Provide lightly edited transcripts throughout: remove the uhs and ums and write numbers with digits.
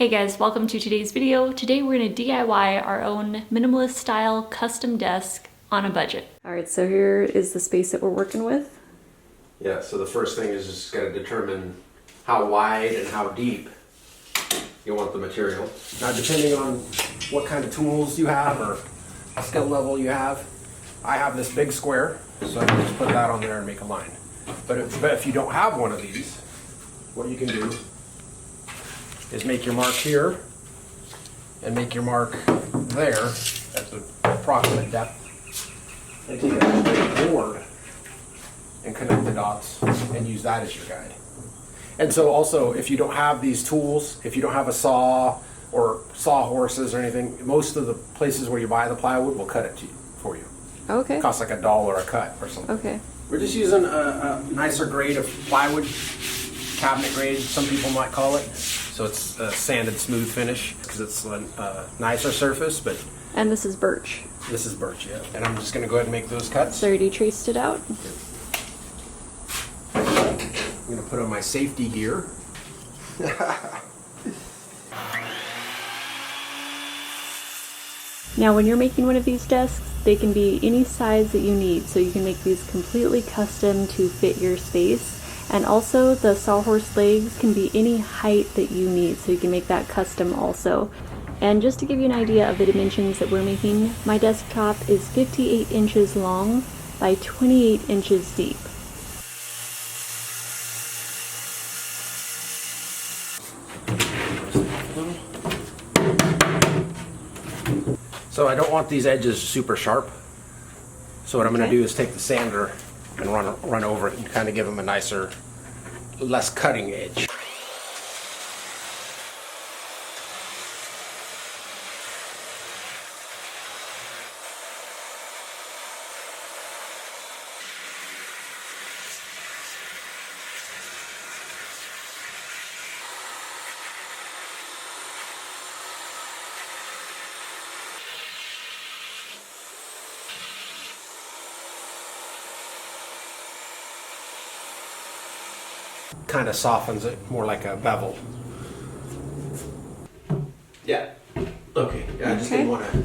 Hey guys, welcome to today's video. Today we're going to DIY our own minimalist style custom desk on a budget. Alright, so here is the space that we're working with. Yeah, so the first thing is just got to determine how wide and how deep you want the material. Now depending on what kind of tools you have or skill level you have, I have this big square, so I can just put that on there and make a line. But if you don't have one of these, what you can do is make your mark here and make your mark there at the approximate depth, and take a straight board and connect the dots and use that as your guide. And so also, if you don't have these tools, if you don't have a saw or saw horses or anything, most of the places where you buy the plywood will cut it to you, for you. Okay. It costs like $1 a cut or something. Okay. We're just using a nicer grade of plywood, cabinet grade, some people might call it. So it's a sanded smooth finish because it's a nicer surface, but... And this is birch. This is birch, yeah. And I'm just going to go ahead and make those cuts. So you already traced it out? I'm going to put on my safety gear. Now when you're making one of these desks, they can be any size that you need, so you can make these completely custom to fit your space. And also the sawhorse legs can be any height that you need, so you can make that custom also. And just to give you an idea of the dimensions that we're making, my desktop is 58 inches long by 28 inches deep. So I don't want these edges super sharp. So what I'm going to do is take the sander and run over it and kind of give them a nicer, less cutting edge. Kind of softens it more like a bevel. Yeah. Okay. Yeah, I just didn't want to.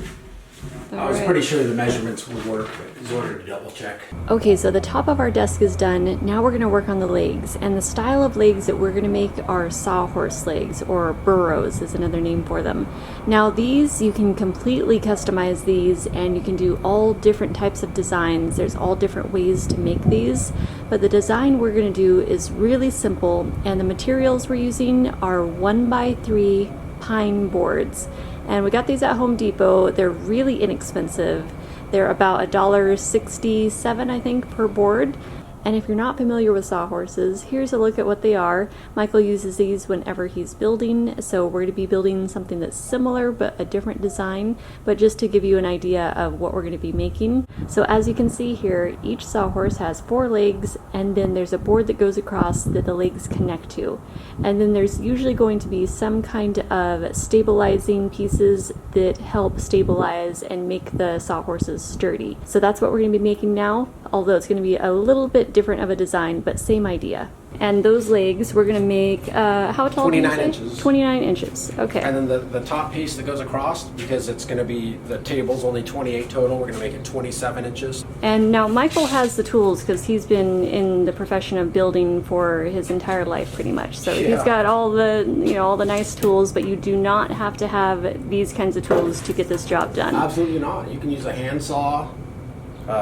I was pretty sure the measurements would work, but just wanted to double check. Okay, so the top of our desk is done. Now we're going to work on the legs. And the style of legs that we're going to make are sawhorse legs, or burrows is another name for them. Now these, you can completely customize these, and you can do all different types of designs. There's all different ways to make these. But the design we're going to do is really simple, and the materials we're using are 1x3 pine boards. And we got these at Home Depot. They're really inexpensive. They're about $1.67, I think, per board. And if you're not familiar with sawhorses, here's a look at what they are. Michael uses these whenever he's building, so we're going to be building something that's similar but a different design, but just to give you an idea of what we're going to be making. So as you can see here, each sawhorse has 4 legs, and then there's a board that goes across that the legs connect to. And then there's usually going to be some kind of stabilizing pieces that help stabilize and make the sawhorses sturdy. So that's what we're going to be making now, although it's going to be a little bit different of a design, but same idea. And those legs we're going to make, how tall? 29 inches. 29 inches, okay. And then the top piece that goes across, because it's going to be, the table's only 28 total, we're going to make it 27 inches. And now Michael has the tools because he's been in the profession of building for his entire life pretty much. So he's got all the, all the nice tools, but you do not have to have these kinds of tools to get this job done. Absolutely not. You can use a hand saw,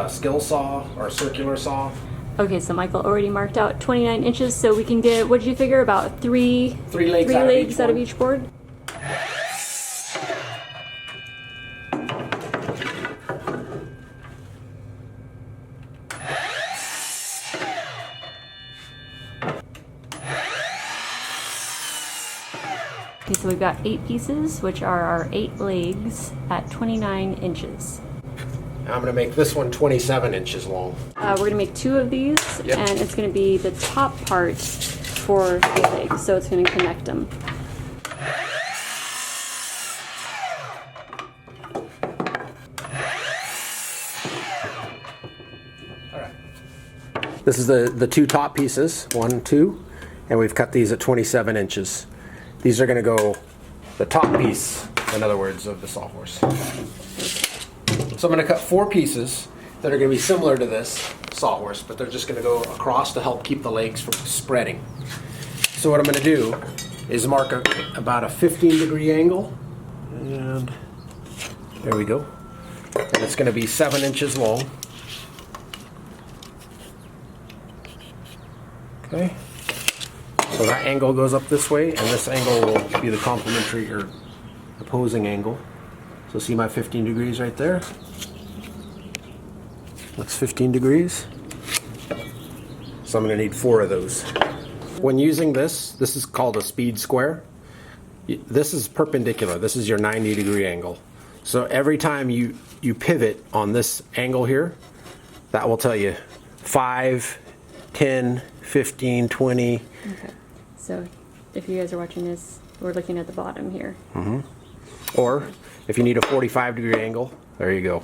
skill saw, or a circular saw. Okay, so Michael already marked out 29 inches, so we can get, what did you figure, about three legs out of each board? Okay, so we've got 8 pieces, which are our 8 legs at 29 inches. I'm going to make this one 27 inches long. We're going to make 2 of these, and it's going to be the top part for the legs, so it's going to connect them. All right. This is the 2 top pieces, 1, 2, and we've cut these at 27 inches. These are going to go the top piece, in other words, of the sawhorse. So I'm going to cut 4 pieces that are going to be similar to this sawhorse, but they're just going to go across to help keep the legs from spreading. So what I'm going to do is mark about a 15-degree angle, and there we go. And it's going to be 7 inches long. Okay. So that angle goes up this way, and this angle will be the complementary or opposing angle. So see my 15 degrees right there? That's 15 degrees. So I'm going to need 4 of those. When using this is called a speed square. This is perpendicular. This is your 90-degree angle. So every time you pivot on this angle here, that will tell you 5, 10, 15, 20. Okay. So if you guys are watching this, we're looking at the bottom here. Mm-hmm. Or if you need a 45-degree angle, there you go.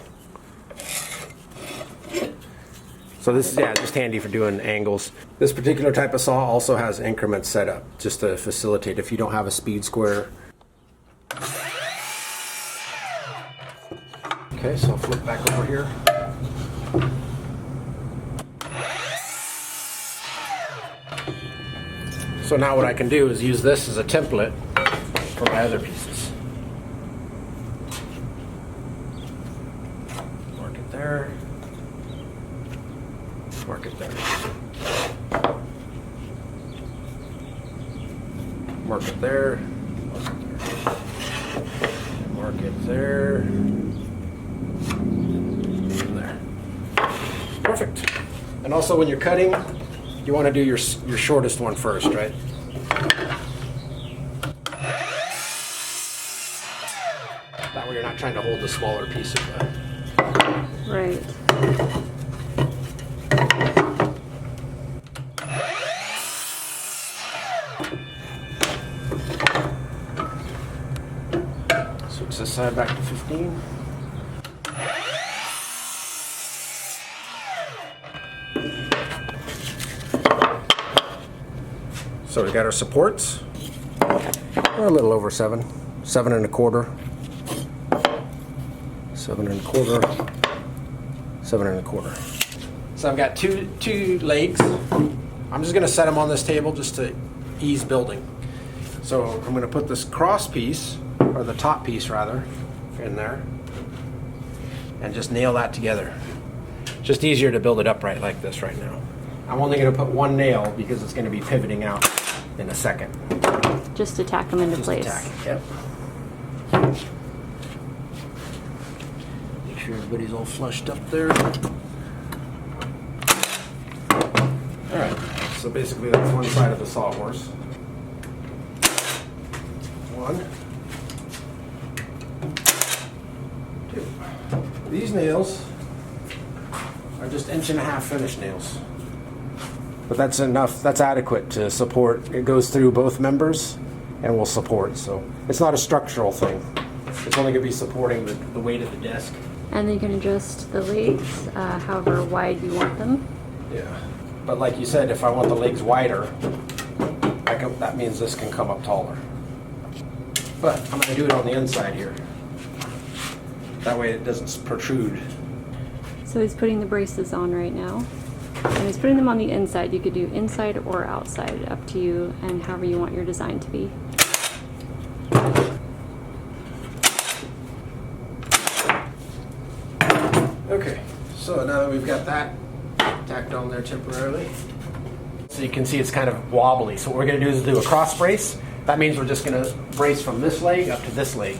So this is, yeah, just handy for doing angles. This particular type of saw also has increments set up just to facilitate if you don't have a speed square. Okay, so I'll flip back over here. So now what I can do is use this as a template for my other pieces. Mark it there. Mark it there. Mark it there. Mark it there. And there. Perfect. And also when you're cutting, you want to do your shortest one first, right? That way you're not trying to hold the smaller piece of that. Right. Switch this side back to 15. So we got our supports. We're a little over 7. 7 1/4. 7 1/4. 7 1/4. So I've got two legs. I'm just going to set them on this table just to ease building. So I'm going to put this cross piece, or the top piece rather, in there, and just nail that together. Just easier to build it upright like this right now. I'm only going to put 1 nail because it's going to be pivoting out in a second. Just to tack them into Just place. Tack it, yep. Make sure everybody's all flushed up there. Alright, so basically that's one side of the sawhorse. 1, 2. These nails are just 1.5 inch finish nails. But that's enough, that's adequate to support. It goes through both members and will support, so it's not a structural thing. It's only going to be supporting the weight of the desk. And then you can adjust the legs however wide you want them. Yeah, but like you said, if I want the legs wider, that means this can come up taller. But I'm going to do it on the inside here. That way it doesn't protrude. So he's putting the braces on right now. And he's putting them on the inside. You could do inside or outside, up to you and however you want your design to be. Okay, so now that we've got that tacked on there temporarily, so you can see it's kind of wobbly. So what we're going to do is do a cross brace. That means we're just going to brace from this leg up to this leg.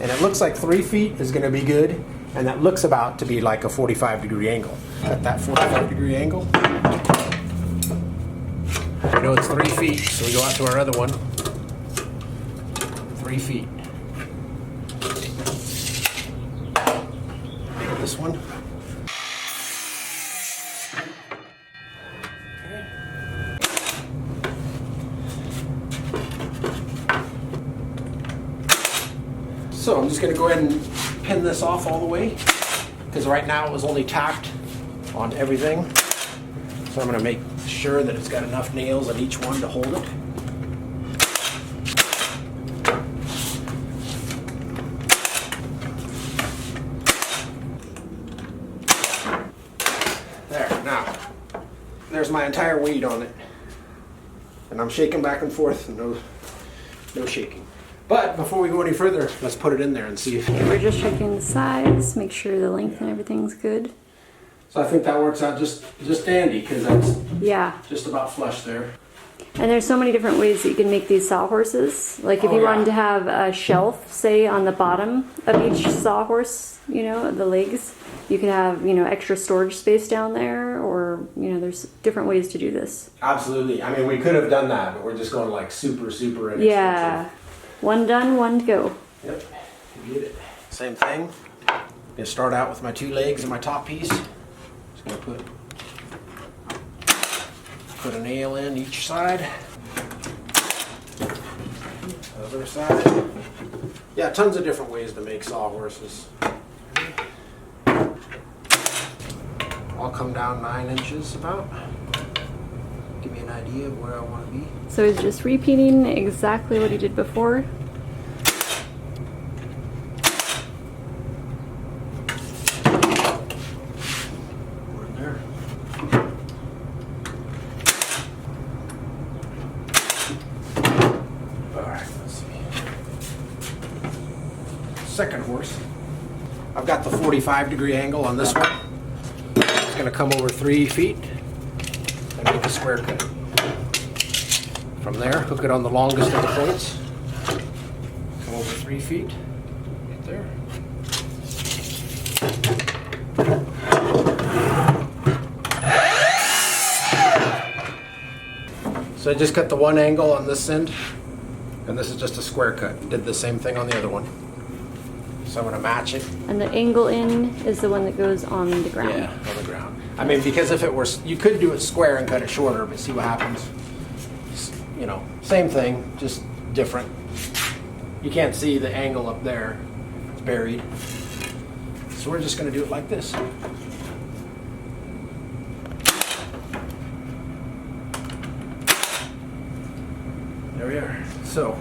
And it looks like 3 feet is going to be good, and that looks about to be like a 45-degree angle. At that 45-degree angle, we know it's 3 feet, so we go out to our other one. 3 feet. Take this one. So I'm just going to go ahead and pin this off all the way, because right now it was only tacked on everything. So I'm going to make sure that it's got enough nails at each one to hold it. my entire weight on it. And I'm shaking back and forth, no shaking. But before we go any further, let's put it in there and see if... We're just checking the size, make sure the length and everything's good. So I think that works out just dandy, because that's Yeah. just about flush there. And there's so many different ways that you can make these sawhorses. Like if you wanted to have a shelf, say, on the bottom of each sawhorse, you know, the legs, you could have, you know, extra storage space down there, or, you know, there's different ways to do this. Absolutely. I mean, we could have done that, but we're just going like super inexpensive. Yeah. One done, one to go. Yep. You get it. Same thing. I'm gonna start out with my 2 legs and my top piece. Just gonna put a nail in each side. Other side. Yeah, tons of different ways to make sawhorses. I'll come down 9 inches about. Give me an idea of where I want to be. So he's just repeating exactly what he did before. We're in there. Alright, let's see. Second horse. I've got the 45-degree angle on this one. It's going to come over 3 feet and make a square cut. From there, hook it on the longest of the points. Come over 3 feet. Right there. So I just cut the one angle on this end, and this is just a square cut. Did the same thing on the other one. So I'm going to match it. And the angle in is the one that goes on the ground. Yeah, on the ground. I mean, because if it were, you could do it square and cut it shorter, but see what happens. You know, same thing, just different. You can't see the angle up there. It's buried. So we're just going to do it like this. There we are. So,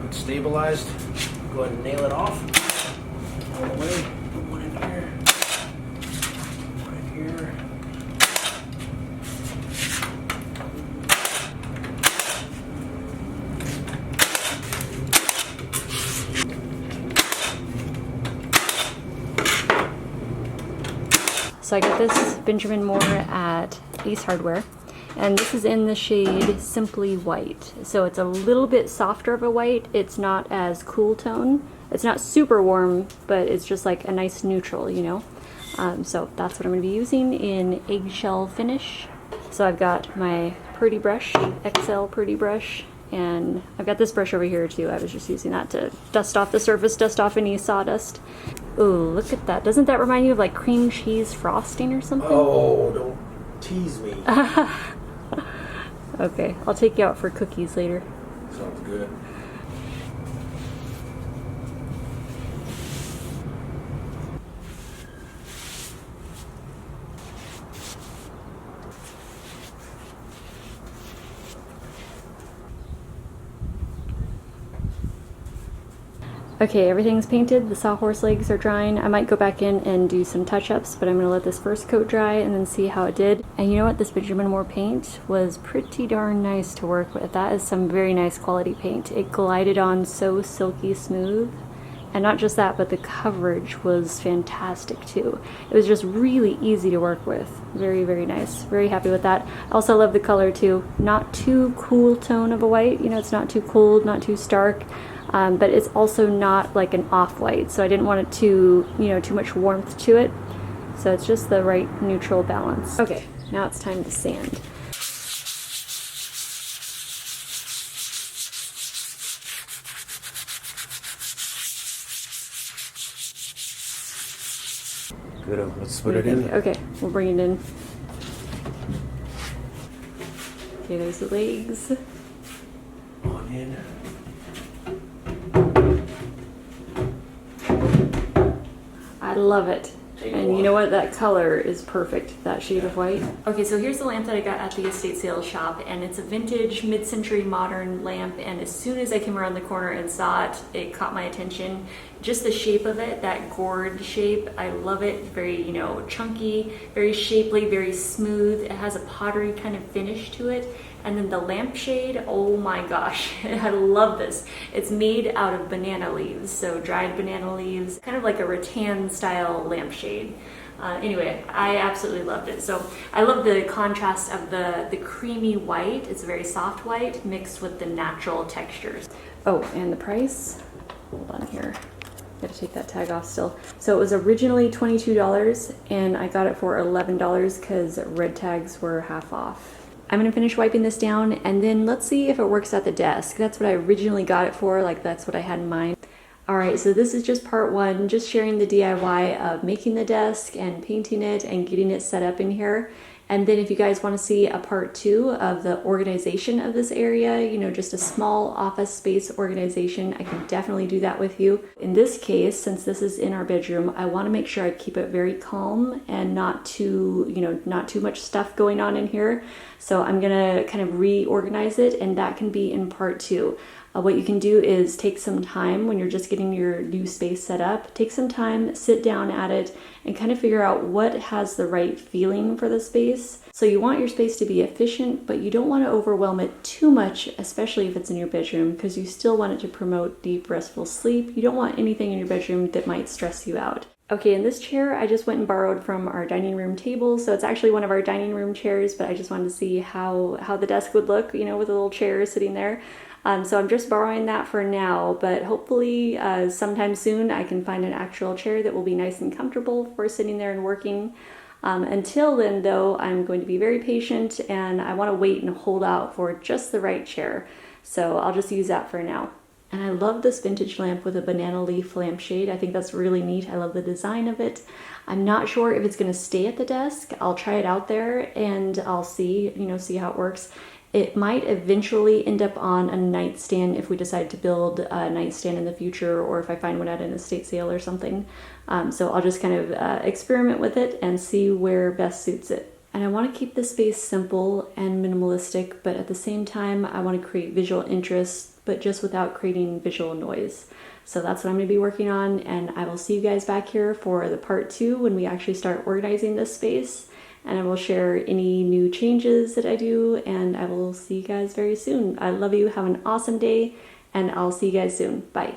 it's stabilized. Go ahead and nail it off. All the way. Put one in here. One in here. So I got this Benjamin Moore at Ace Hardware, and this is in the shade Simply White. So it's a little bit softer of a white. It's not as cool tone. It's not super warm, but it's just like a nice neutral, you know? So that's what I'm going to be using in eggshell finish. So I've got my Purdy brush, XL Purdy brush, and I've got this brush over here too. I was just using that to dust off the surface, dust off any sawdust. Ooh, look at that. Doesn't that remind you of like cream cheese frosting or something? Oh, don't tease me. Okay, I'll take you out for cookies later. Sounds good. Okay, everything's painted. The sawhorse legs are drying. I might go back in and do some touch-ups, but I'm going to let this first coat dry and then see how it did. And you know what? This Benjamin Moore paint was pretty darn nice to work with. That is some very nice quality paint. It glided on so silky smooth. And not just that, but the coverage was fantastic too. It was just really easy to work with. Very, very nice. Very happy with that. I also love the color too. Not too cool tone of a white. You know, it's not too cold, not too stark. But it's also not like an off-white, so I didn't want it to, you know, too much warmth to it. So it's just the right neutral balance. Okay, now it's time to sand. Good. Let's put it in. Okay, we'll bring it in. Okay, there's the legs. On in. I love it. And you know what? That color is perfect, that shade of white. Okay, so here's the lamp that I got at the estate sales shop, and it's a vintage mid-century modern lamp, and as soon as I came around the corner and saw it, it caught my attention. Just the shape of it, that gourd shape, I love it. Very, you know, chunky, very shapely, very smooth. It has a pottery kind of finish to it. And then the lampshade, oh my gosh, I love this. It's made out of banana leaves, so dried banana leaves, kind of like a rattan style lampshade. Anyway, I absolutely loved it. So I love the contrast of the creamy white, it's a very soft white, mixed with the natural textures. Oh, and the price, hold on here. Gotta take that tag off still. So it was originally $22 and I got it for $11 because red tags were half off. I'm gonna finish wiping this down and then let's see if it works at the desk. That's what I originally got it for, like that's what I had in mind. All right, so this is just part one, just sharing the DIY of making the desk and painting it and getting it set up in here. And then if you guys want to see a part two of the organization of this area, you know, just a small office space organization, I can definitely do that with you. In this case, since this is in our bedroom, I want to make sure I keep it very calm and not too, you know, not too much stuff going on in here. So I'm going to kind of reorganize it, and that can be in part two. What you can do is take some time when you're just getting your new space set up, take some time, sit down at it, and kind of figure out what has the right feeling for the space. So you want your space to be efficient, but you don't want to overwhelm it too much, especially if it's in your bedroom, because you still want it to promote deep, restful sleep. You don't want anything in your bedroom that might stress you out. Okay, and this chair I just went and borrowed from our dining room table, so it's actually one of our dining room chairs, but I just wanted to see how the desk would look, you know, with a little chair sitting there. So I'm just borrowing that for now, but hopefully sometime soon I can find an actual chair that will be nice and comfortable for sitting there and working. Until then, though, I'm going to be very patient and I want to wait and hold out for just the right chair. So I'll just use that for now. And I love this vintage lamp with a banana leaf lampshade. I think that's really neat. I love the design of it. I'm not sure if it's going to stay at the desk. I'll try it out there and I'll see, you know, see how it works. It might eventually end up on a nightstand if we decide to build a nightstand in the future, or if I find one at an estate sale or something. So I'll just kind of experiment with it and see where best suits it. And I want to keep the space simple and minimalistic, but at the same time, I want to create visual interest, but just without creating visual noise. So that's what I'm going to be working on, and I will see you guys back here for the part two when we actually start organizing this space. And I will share any new changes that I do, and I will see you guys very soon. I love you. Have an awesome day, and I'll see you guys soon. Bye.